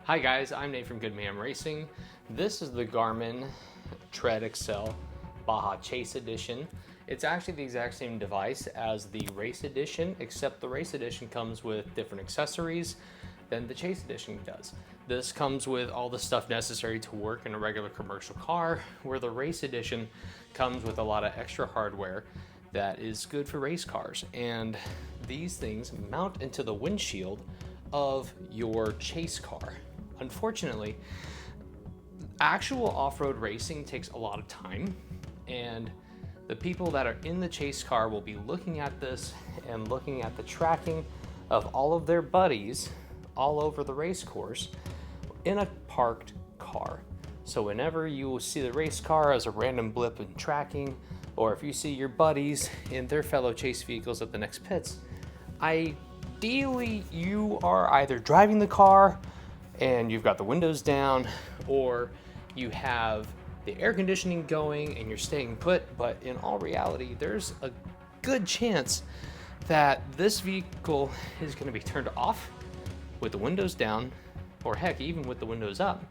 Hi guys, I'm Nate from Good Man Racing. This is the Garmin Tread XL Baja Chase Edition. It's actually the exact same device as the Race Edition, except the Race Edition comes with different accessories than the Chase Edition does. This comes with all the stuff necessary to work in a regular commercial car, where the Race Edition comes with a lot of extra hardware that is good for race cars. And these things mount into the windshield of your chase car. Unfortunately, actual off-road racing takes a lot of time, and the people that are in the chase car will be looking at this and looking at the tracking of all of their buddies all over the race course in a parked car. So whenever you see the race car as a random blip in tracking, or if you see your buddies in their fellow chase vehicles at the next pits, ideally you are either driving the car and you've got the windows down, or you have the air conditioning going and you're staying put. But in all reality, there's a good chance that this vehicle is going to be turned off with the windows down, or heck, even with the windows up,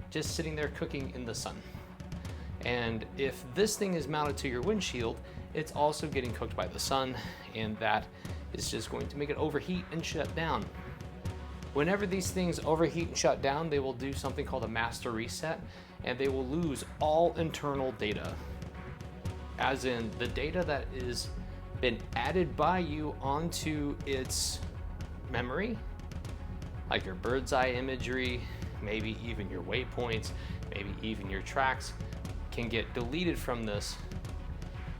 just sitting there cooking in the sun. And if this thing is mounted to your windshield, it's also getting cooked by the sun, and that is just going to make it overheat and shut down. Whenever these things overheat and shut down, they will do something called a master reset, and they will lose all internal data. As in, the data that is been added by you onto its memory, like your bird's eye imagery, maybe even your waypoints, maybe even your tracks, can get deleted from this,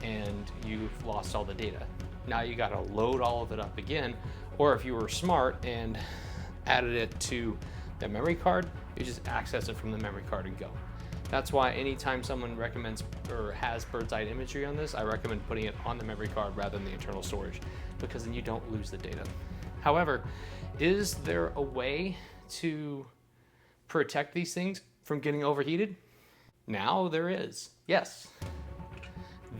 and you've lost all the data. Now you gotta load all of it up again, or if you were smart and added it to the memory card, you just access it from the memory card and go. That's why anytime someone recommends or has bird's eye imagery on this, I recommend putting it on the memory card rather than the internal storage, because then you don't lose the data. However, is there a way to protect these things from getting overheated? Now there is. Yes.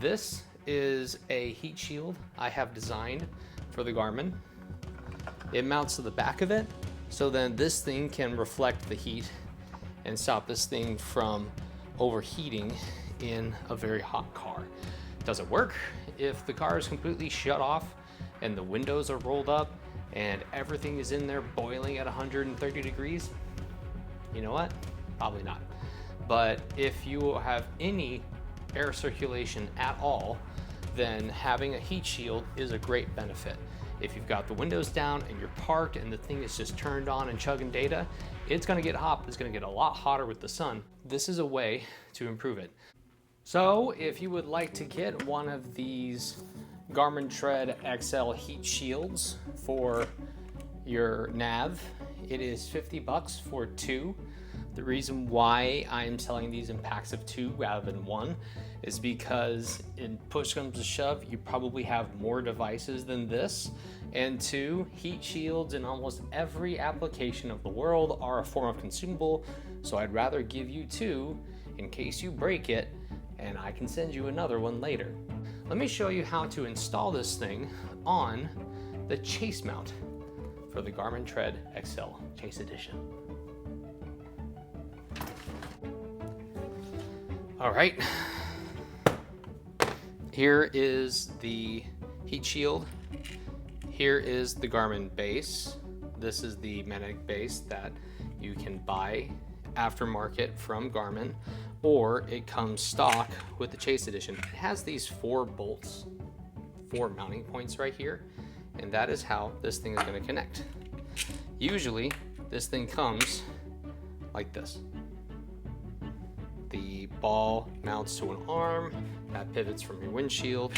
This is a heat shield I have designed for the Garmin. It mounts to the back of it, so then this thing can reflect the heat and stop this thing from overheating in a very hot car. Does it work? If the car is completely shut off and the windows are rolled up and everything is in there boiling at 130 degrees, you know what? Probably not. But if you have any air circulation at all, then having a heat shield is a great benefit. If you've got the windows down and you're parked and the thing is just turned on and chugging data, it's gonna get hot. It's gonna get a lot hotter with the sun. This is a way to improve it. So if you would like to get one of these Garmin Tread XL heat shields for your nav, it is $50 for two. The reason why I'm selling these in packs of two rather than one is because in push comes to shove, you probably have more devices than this. And two, heat shields in almost every application of the world are a form of consumable, so I'd rather give you two in case you break it, and I can send you another one later. Let me show you how to install this thing on the Chase mount for the Garmin Tread XL Chase Edition. All right, here is the heat shield. Here is the Garmin base. This is the magnetic base that you can buy aftermarket from Garmin, or it comes stock with the Chase Edition. It has these 4 bolts, 4 mounting points right here, and that is how this thing is going to connect. Usually, this thing comes like this. The ball mounts to an arm that pivots from your windshield.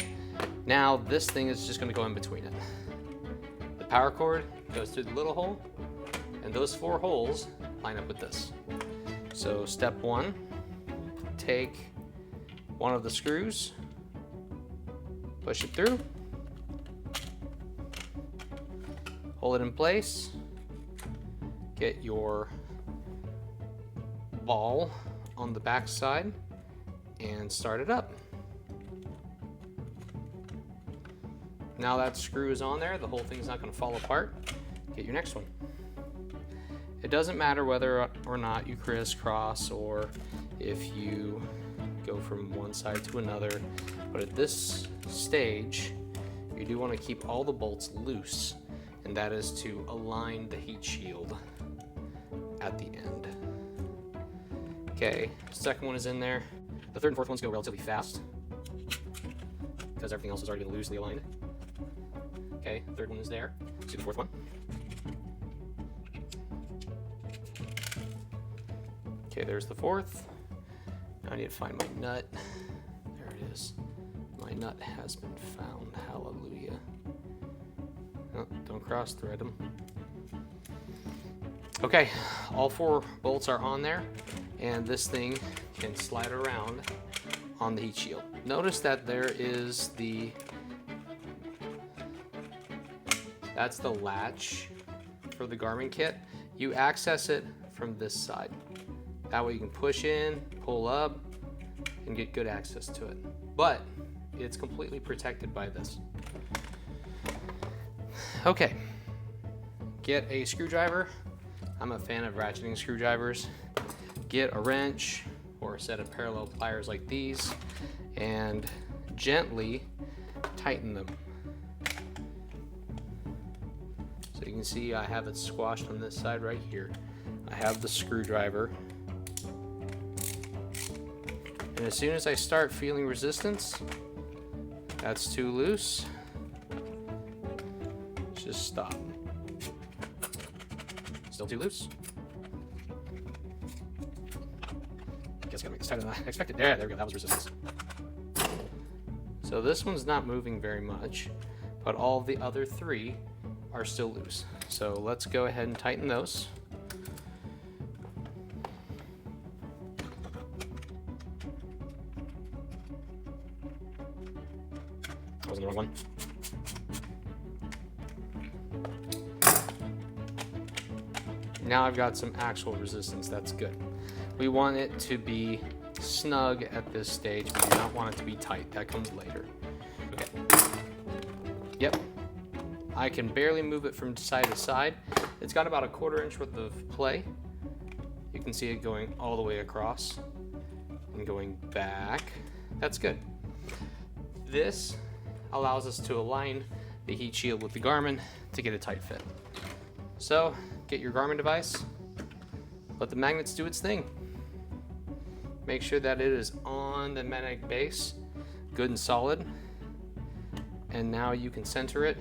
Now this thing is just going to go in between it. The power cord goes through the little hole, and those 4 holes line up with this. So step 1, take one of the screws, push it through, hold it in place, get your ball on the back side and start it up. Now that screw is on there, the whole thing's not going to fall apart. Get your next one. It doesn't matter whether or not you crisscross or if you go from one side to another, but at this stage, you do want to keep all the bolts loose, and that is to align the heat shield at the end. Okay, second one is in there. The third and fourth ones go relatively fast because everything else has already been loosely aligned. Okay, third one is there. Let's do the fourth one. Okay, there's the fourth. Now I need to find my nut. There it is. My nut has been found. Hallelujah. Oh, don't cross thread them. Okay, all four bolts are on there, and this thing can slide around on the heat shield. Notice that there is that's the latch for the Garmin kit. You access it from this side. That way you can push in, pull up, and get good access to it. But it's completely protected by this. Okay, get a screwdriver. I'm a fan of ratcheting screwdrivers. Get a wrench or a set of parallel pliers like these and gently tighten them. So you can see I have it squashed on this side right here. I have the screwdriver. And as soon as I start feeling resistance, that's too loose, just stop. Still too loose. Guess I gotta make this tighter than I expected. There we go, that was resistance. So this one's not moving very much, but all the other three are still loose. So let's go ahead and tighten those. That wasn't the wrong one. Now I've got some actual resistance, that's good. We want it to be snug at this stage. We do not want it to be tight, that comes later. Okay. Yep. I can barely move it from side to side. It's got about a 1/4 inch worth of play. You can see it going all the way across and going back. That's good. This allows us to align the heat shield with the Garmin to get a tight fit. So get your Garmin device, let the magnets do its thing. Make sure that it is on the magnetic base, good and solid. And now you can center it.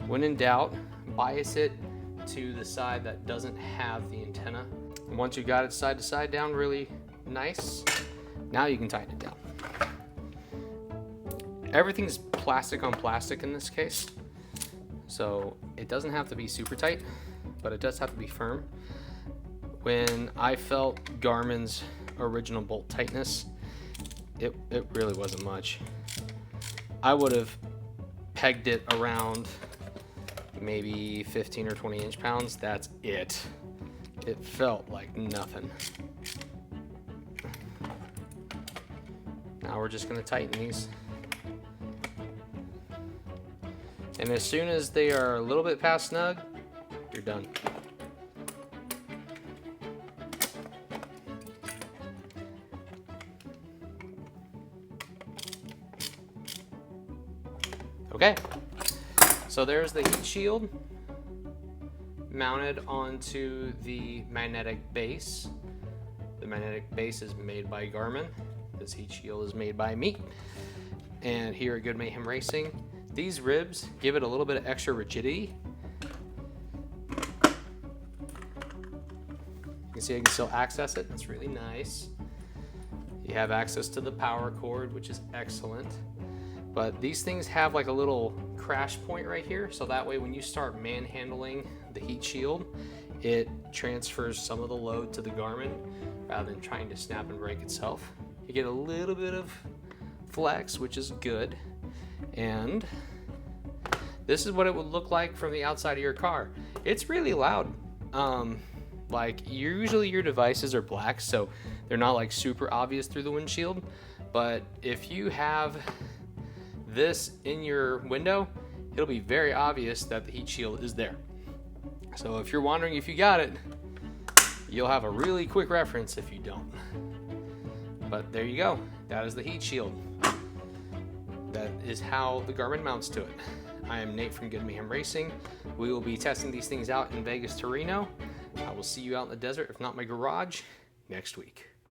When in doubt, bias it to the side that doesn't have the antenna. And once you got it side to side down really nice, now you can tighten it down. Everything's plastic on plastic in this case, so it doesn't have to be super tight, but it does have to be firm. When I felt Garmin's original bolt tightness, it really wasn't much. I would have pegged it around maybe 15 or 20 inch-pounds. That's it. It felt like nothing. Now we're just gonna tighten these. And as soon as they are a little bit past snug, you're done. Okay, so there's the heat shield mounted onto the magnetic base. The magnetic base is made by Garmin. This heat shield is made by me. And here at Good Mayhem Racing, these ribs give it a little bit of extra rigidity. You can see I can still access it. That's really nice. You have access to the power cord, which is excellent. But these things have like a little crash point right here, so that way when you start manhandling the heat shield, it transfers some of the load to the Garmin rather than trying to snap and break itself. You get a little bit of flex, which is good. And this is what it would look like from the outside of your car. It's really loud. Like usually your devices are black, so they're not like super obvious through the windshield. But if you have this in your window, it'll be very obvious that the heat shield is there. So if you're wondering if you got it, you'll have a really quick reference if you don't. But there you go. That is the heat shield. That is how the Garmin mounts to it. I am Nate from Good Mayhem Racing. We will be testing these things out in Vegas to Reno. I will see you out in the desert, if not my garage, next week.